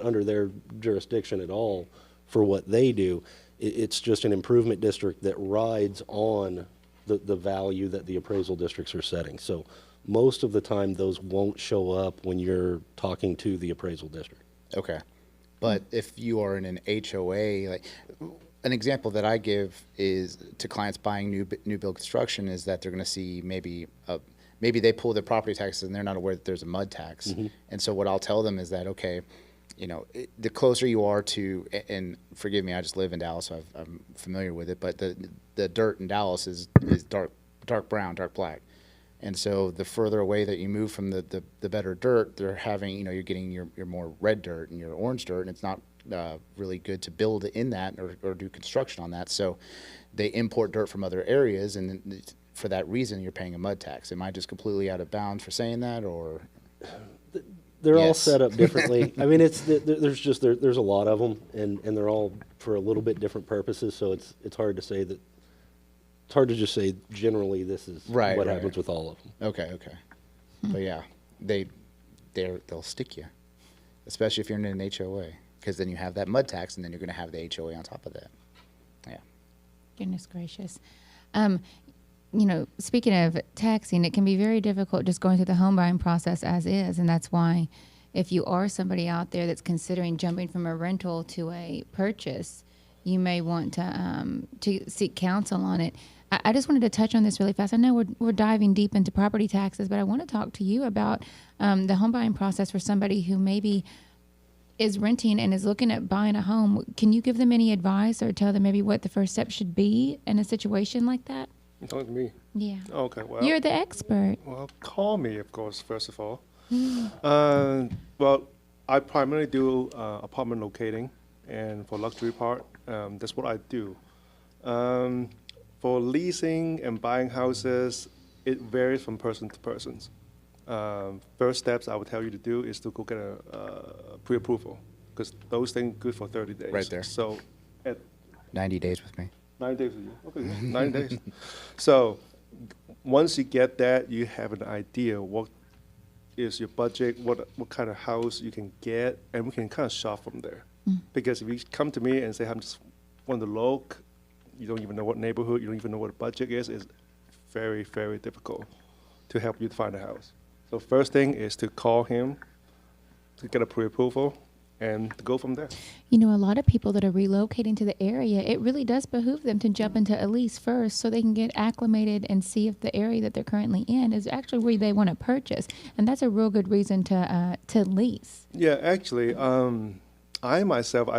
under their jurisdiction at all for what they do. It's just an improvement district that rides on the value that the appraisal districts are setting. So most of the time, those won't show up when you're talking to the appraisal district. Okay. But if you are in an HOA, like an example that I give is to clients buying new build construction is that they're going to see maybe they pull their property taxes and they're not aware that there's a mud tax. Mm-hmm. And so what I'll tell them is that, okay, the closer you are to, and forgive me, I just live in Dallas, so I'm familiar with it, but the dirt in Dallas is dark brown, dark black. And so the further away that you move from the better dirt, they're having, you're getting your more red dirt and your orange dirt, and it's not really good to build in that or do construction on that. So they import dirt from other areas, and for that reason, you're paying a mud tax. Am I just completely out of bounds for saying that, or? They're all set up differently. I mean, there's a lot of them, and they're all for a little bit different purposes. So it's hard to say that. It's hard to just say generally this is what happens with all of them. Okay. But yeah, they'll stick you, especially if you're in an HOA, because then you have that mud tax, and then you're going to have the HOA on top of that. Yeah. Goodness gracious. Speaking of taxing, it can be very difficult just going through the home buying process as is. And that's why if you are somebody out there that's considering jumping from a rental to a purchase, you may want to seek counsel on it. I just wanted to touch on this really fast. I know we're diving deep into property taxes, but I want to talk to you about the home buying process for somebody who maybe is renting and is looking at buying a home. Can you give them any advice or tell them maybe what the first step should be in a situation like that? You talking to me? Yeah. Okay, well. You're the expert. Well, call me, of course, first of all. Well, I primarily do apartment locating, and for luxury part, that's what I do. For leasing and buying houses, it varies from person to person. First steps I would tell you to do is to go get a pre-approval, because those things good for 30 days. Right there. So at 90 days with me. 9 days with you. Okay, good. 9 days. So once you get that, you have an idea what is your budget, what kind of house you can get, and we can kind of shop from there. Because if you come to me and say, I'm just want to look, you don't even know what neighborhood, you don't even know what the budget is, it's very, very difficult to help you to find a house. So first thing is to call him to get a pre-approval and to go from there. A lot of people that are relocating to the area, it really does behoove them to jump into a lease first so they can get acclimated and see if the area that they're currently in is actually where they want to purchase. And that's a real good reason to lease. Yeah, actually, I myself,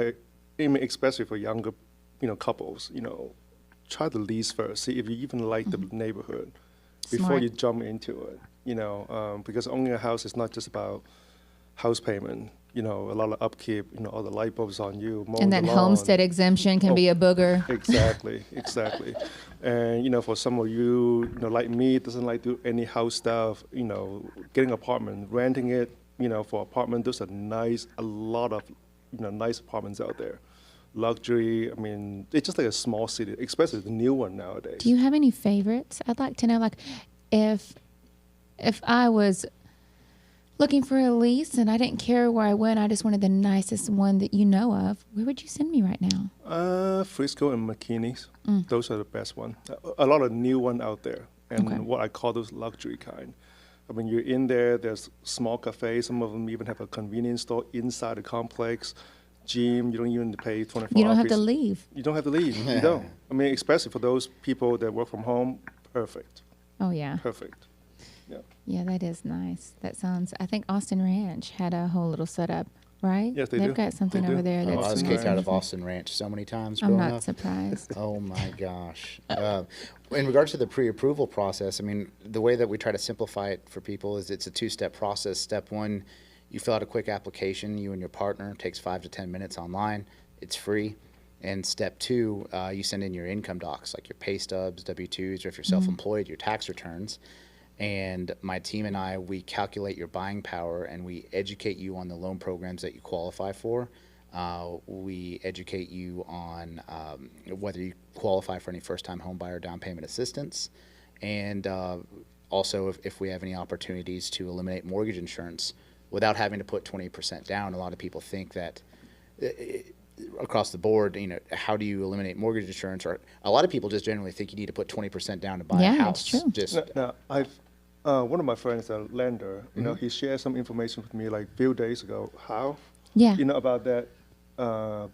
especially for younger, couples, try to lease first. See if you even like the neighborhood before Smart. you jump into it. Because owning a house is not just about house payment. A lot of upkeep. All the light bulbs on you. And that homestead exemption can be a booger. Exactly. And for some of you, like me, doesn't like do any house stuff. Getting apartment, renting it. For apartment, there's a lot of nice apartments out there. Luxury. I mean, it's just like a small city, especially the new one nowadays. Do you have any favorites? I'd like to know, like, if I was looking for a lease and I didn't care where I went, I just wanted the nicest one that you know of, where would you send me right now? Frisco and McKinney's. Those are the best one. A lot of new one out there, and what I call those luxury kind. I mean, you're in there, there's small cafes, some of them even have a convenience store inside the complex, gym, you don't even pay 24 hours. You don't have to leave. You don't have to leave, you don't. I mean, especially for those people that work from home, perfect. Oh, yeah. Perfect. Yeah. Yeah, that is nice. That sounds, I think Austin Ranch had a whole little setup, right? Yes, they They've do. got something They do. over there that's I was nice kicked out and of everything. Austin Ranch so many times I'm growing not up. surprised. Oh my gosh. In regards to the pre-approval process, I mean, the way that we try to simplify it for people is it's a two-step process. Step one, you fill out a quick application, you and your partner. It takes 5 to 10 minutes online. It's free. And step two, you send in your income docs, like your pay stubs, W-2s, or if you're self-employed, your tax returns. And my team and I, we calculate your buying power and we educate you on the loan programs that you qualify for. We educate you on whether you qualify for any first-time home buyer down payment assistance. And also if we have any opportunities to eliminate mortgage insurance without having to put 20% down. A lot of people think that across the board, how do you eliminate mortgage insurance? Or a lot of people just generally think you need to put 20% down to buy a house. Yeah, Just Now, one of my friends, a lender, he shared some information with me like a few days ago. How? Yeah. About that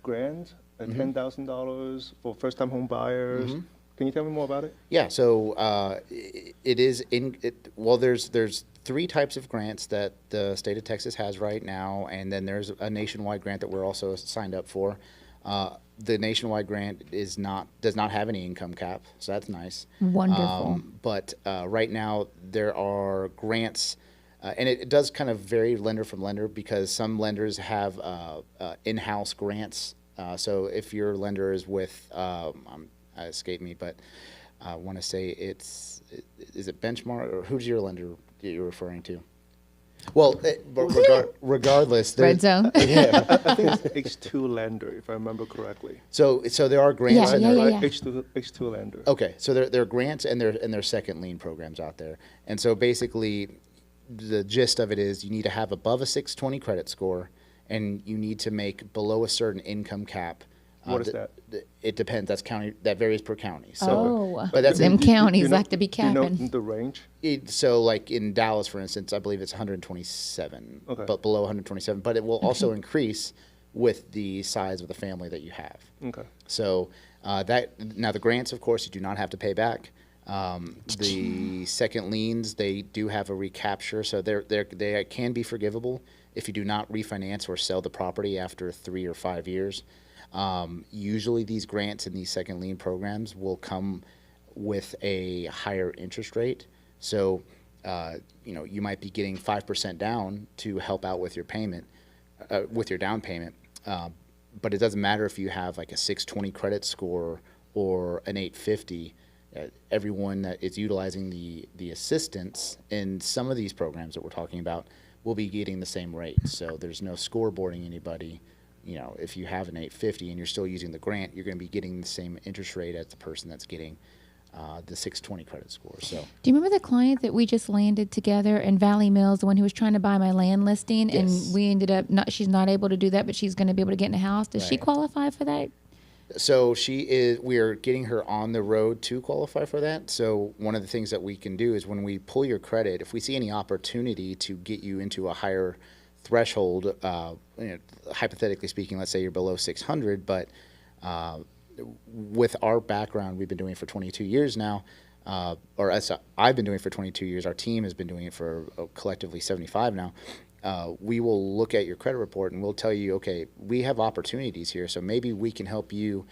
grant, $10,000 for first-time home buyers. Can you tell me more about it? Yeah, so there's 3 types of grants that the state of Texas has right now, and then there's a nationwide grant that we're also signed up for. The nationwide grant does not have any income cap, so that's nice. Wonderful. But right now there are grants, and it does kind of vary lender from lender because some lenders have in-house grants. So if your lender is with, escape me, but I want to say is it Benchmark, or who's your lender that you're referring to? Well, regardless, Red Zone. Yeah. I think it's H2 lender, if I remember correctly. So there are grants. Yeah, and yeah, there- yeah. H2 lender. Okay, so there are grants and there are second lien programs out there, and so basically, the gist of it is you need to have above a 620 credit score, and you need to make below a certain income cap. What is that? It depends. That's county. That varies per county. So, Oh, but that's them counties you know, like to be Do you know capping. the range? so like in Dallas, for instance, I believe it's 127, Okay. but below 127. But it will also increase with the size of the family that you have. Okay. So that now the grants, of course, you do not have to pay back. The second liens, they do have a recapture, so they can be forgivable if you do not refinance or sell the property after 3 or 5 years. Usually these grants and these second lien programs will come with a higher interest rate. So, you might be getting 5% down to help out with your payment, with your down payment. But it doesn't matter if you have like a 620 credit score or an 850. Everyone that is utilizing the assistance in some of these programs that we're talking about will be getting the same rate. So there's no scoreboarding anybody. If you have an 850 and you're still using the grant, you're going to be getting the same interest rate as the person that's getting the 620 credit score. So, Do you remember the client that we just landed together in Valley Mills, the one who was trying to buy my land listing, Yes. and we ended up she's not able to do that, but she's going to be able to get in a house. Does she Right. qualify for that? So we are getting her on the road to qualify for that. So one of the things that we can do is when we pull your credit, if we see any opportunity to get you into a higher threshold, hypothetically speaking, let's say you're below 600, but with our background, we've been doing it for 22 years now, or as I've been doing it for 22 years. Our team has been doing it for collectively 75 now. We will look at your credit report and we'll tell you, okay, we have opportunities here, so maybe we can help you,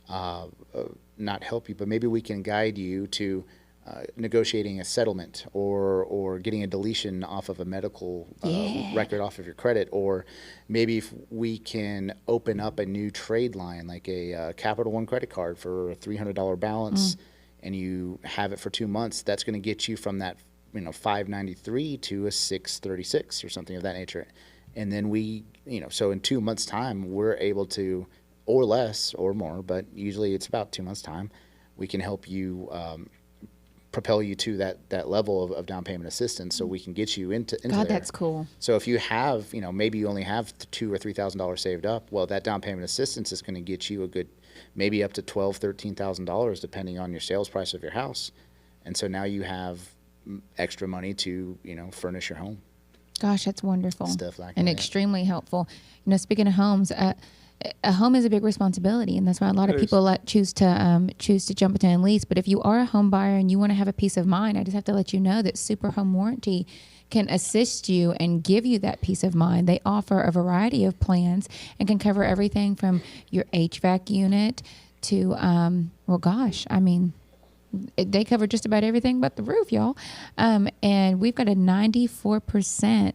not help you, but maybe we can guide you to negotiating a settlement or getting a deletion off of a medical record off of your credit, or maybe if we can open up a new trade line like a Capital One credit card for a $300 balance and you have it for 2 months, that's going to get you from that 593 to a 636 or something of that nature. And then so in 2 months time, we're able to, or less or more, but usually it's about 2 months time, we can help you propel you to that level of down payment assistance, so we can get you into God, there. that's cool. So if you have, maybe you only have $2,000 or $3,000 saved up, well, that down payment assistance is going to get you a good, maybe up to $12,000, $13,000 depending on your sales price of your house. And so now you have extra money to, furnish your home. Gosh, that's wonderful. Stuff like and that. extremely helpful. Speaking of homes, a home is a big responsibility, and that's why a lot of people choose to jump into a lease. But if you are a home buyer and you want to have a peace of mind, I just have to let you know that Super Home Warranty can assist you and give you that peace of mind. They offer a variety of plans and can cover everything from your HVAC unit to, they cover just about everything but the roof, y'all. And we've got a 94%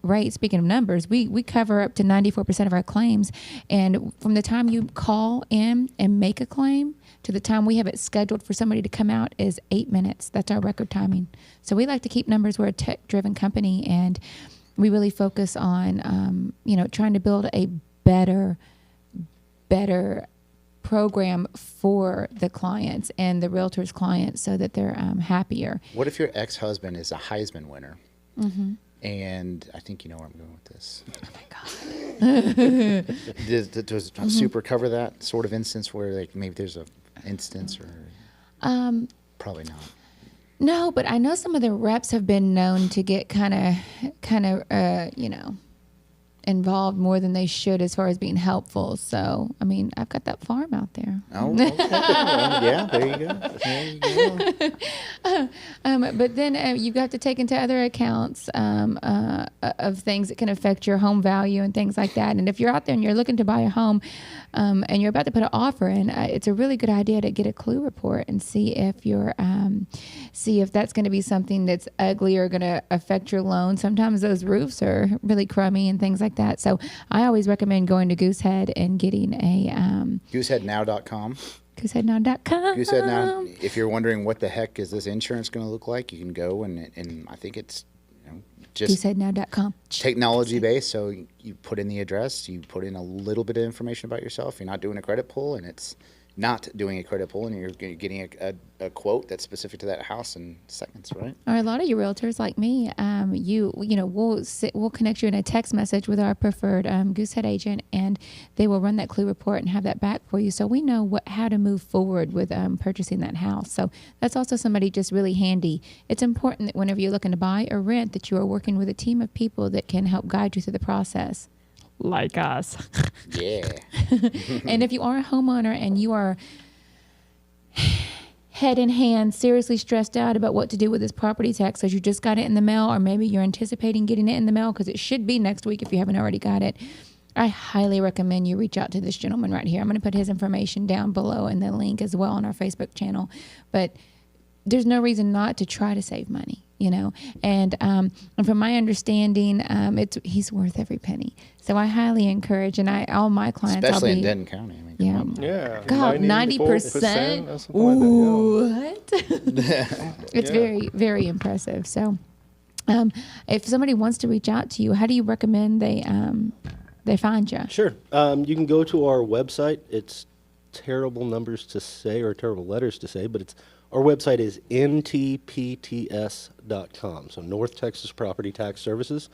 rate. Speaking of numbers, we cover up to 94% of our claims. And from the time you call in and make a claim to the time we have it scheduled for somebody to come out is 8 minutes. That's our record timing. So we like to keep numbers. We're a tech-driven company, and we really focus on, trying to build a better program for the clients and the realtors' clients so that they're happier. What if your ex-husband is a Heisman winner? Mm-hmm. And I think you know where I'm going with this. Oh my God. Does Super cover that sort of instance where maybe there's a instance or probably not? No, but I know some of the reps have been known to get kind of involved more than they should as far as being helpful. So, I've got that farm out there. Oh, okay. Yeah, there you go. There you go. But then you have to take into other accounts of things that can affect your home value and things like that. And if you're out there and you're looking to buy a home and you're about to put an offer in, it's a really good idea to get a clue report and see if that's going to be something that's ugly or going to affect your loan. Sometimes those roofs are really crummy and things like that. So I always recommend going to Goosehead and getting a Gooseheadnow.com. Gooseheadnow.com. Goosehead Now. If you're wondering what the heck is this insurance going to look like, you can go and I think it's just Gooseheadnow.com. technology based. So you put in the address, you put in a little bit of information about yourself. You're not doing a credit pull, and it's not doing a credit pull, and you're getting a quote that's specific to that house in seconds, right? Or a lot of you realtors like me, we'll connect you in a text message with our preferred Goosehead agent, and they will run that clue report and have that back for you, so we know how to move forward with purchasing that house. So that's also somebody just really handy. It's important that whenever you're looking to buy or rent, that you are working with a team of people that can help guide you through the process. Like us. Yeah. And if you are a homeowner and you are head in hand, seriously stressed out about what to do with this property tax because you just got it in the mail, or maybe you're anticipating getting it in the mail because it should be next week if you haven't already got it, I highly recommend you reach out to this gentleman right here. I'm going to put his information down below and the link as well on our Facebook channel. But there's no reason not to try to save money, and from my understanding, he's worth every penny. So I highly encourage, and all my clients, especially in Denton County. I mean, come on. Yeah. God, 90%. Ooh, what? It's very, very impressive. So, if somebody wants to reach out to you, how do you recommend they find you? Sure. You can go to our website. It's terrible numbers to say or terrible letters to say, but our website is ntpts.com. So North Texas Property Tax Services.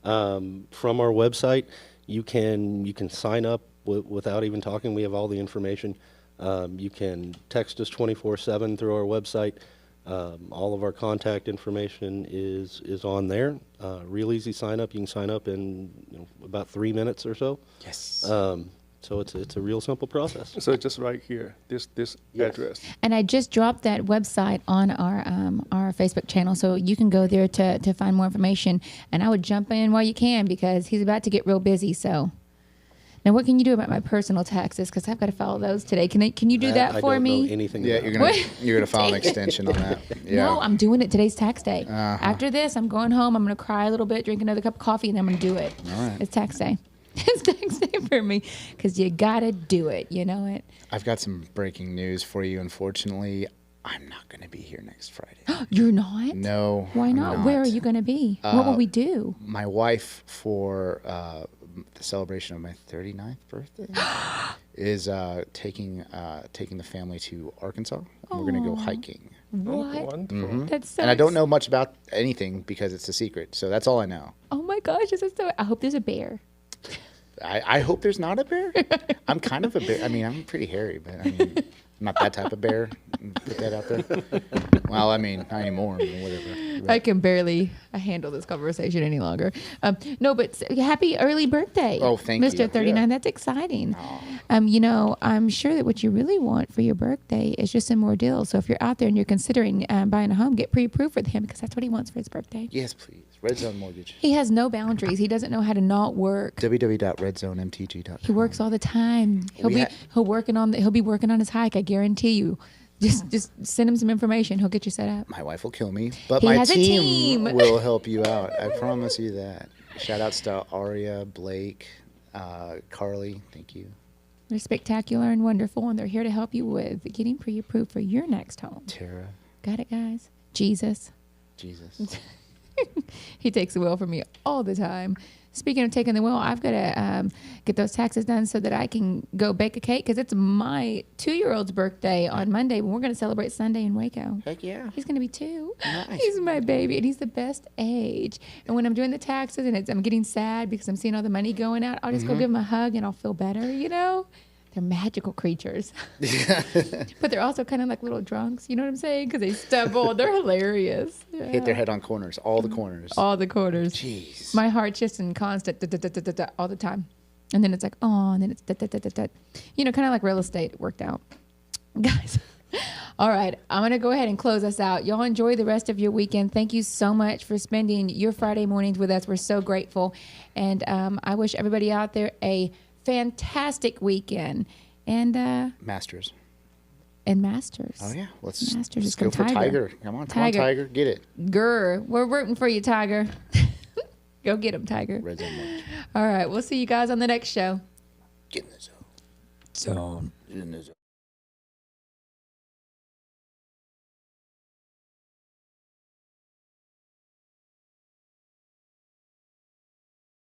From our website, you can sign up without even talking. We have all the information. You can text us 24/7 through our website. All of our contact information is on there. Real easy sign up. You can sign up in about 3 minutes or so. Yes. So it's a real simple process. So just right here, this address. And I just dropped that website on our Facebook channel, so you can go there to find more information. And I would jump in while you can because he's about to get real busy. So now, what can you do about my personal taxes? Because I've got to follow those today. Can you do that for me? I don't know anything. Yeah, about you're gonna file an extension on that. Yeah. No, I'm doing it. Today's tax day. Uh-huh. After this, I'm going home. I'm going to cry a little bit, drink another cup of coffee, and then I'm going to do it. All right. It's tax day. It's tax day for me because you got to do it. You know it. I've got some breaking news for you. Unfortunately, I'm not going to be here next Friday. You're not? No. Why I'm not? Where are you going to be? What will we do? My wife, for the celebration of my 39th birthday, is taking the family to Arkansas. And we're going to go hiking. What? Wonderful. That's so. And I don't know much about anything because it's a secret. So that's all I know. Oh my gosh, this is so. I hope there's a bear. I hope there's not a bear. I'm kind of a bear. I mean, I'm pretty hairy, but I mean, I'm not that type of bear. Put that out there. Well, I mean, not anymore, but whatever. I can barely handle this conversation any longer. No, but happy early birthday. Oh, thank you. Mr. 39. Yeah. That's exciting. I'm sure that what you really want for your birthday is just some more deals. So if you're out there and you're considering buying a home, get pre-approved with him because that's what he wants for his birthday. Yes, please. Red Zone Mortgage. He has no boundaries. He doesn't know how to not work. www.redzonemtg.com. He works all the time. He'll be working on his hike. I guarantee you. Just send him some information. He'll get you set up. My wife will kill me, but He my has a team team. will help you out. I promise you that. Shout outs to Aria, Blake, Carly. Thank you. They're spectacular and wonderful, and they're here to help you with getting pre-approved for your next home. Tara. Got it, guys? Jesus. He takes the wheel from me all the time. Speaking of taking the wheel, I've got to get those taxes done so that I can go bake a cake because it's my 2-year-old's birthday on Monday, but we're going to celebrate Sunday in Waco. Heck yeah. He's going to be 2. Nice. He's my baby, and he's the best age. And when I'm doing the taxes and I'm getting sad because I'm seeing all the money going out, I'll just go give him a hug and I'll feel better, They're magical creatures. But they're also kind of like little drunks, you know what I'm saying? Because they stumble. They're hilarious. Yeah. Hit their head on corners, all the corners. All the corners. Jeez. My heart's just in constant da-da-da-da-da all the time. And then it's like, oh, and then it's da-da-da-da-da. Kind of like real estate. It worked out. Guys. All right. I'm going to go ahead and close us out. Y'all enjoy the rest of your weekend. Thank you so much for spending your Friday mornings with us. We're so grateful. And I wish everybody out there a fantastic weekend. And Masters. Oh yeah, let's Masters. go for Tiger. Come on, Tiger, get it. Grr, we're rooting for you, Tiger. Go get him, Tiger. Red Zone Mortgage. All right, we'll see you guys on the next show. Get in the zone. In the zone.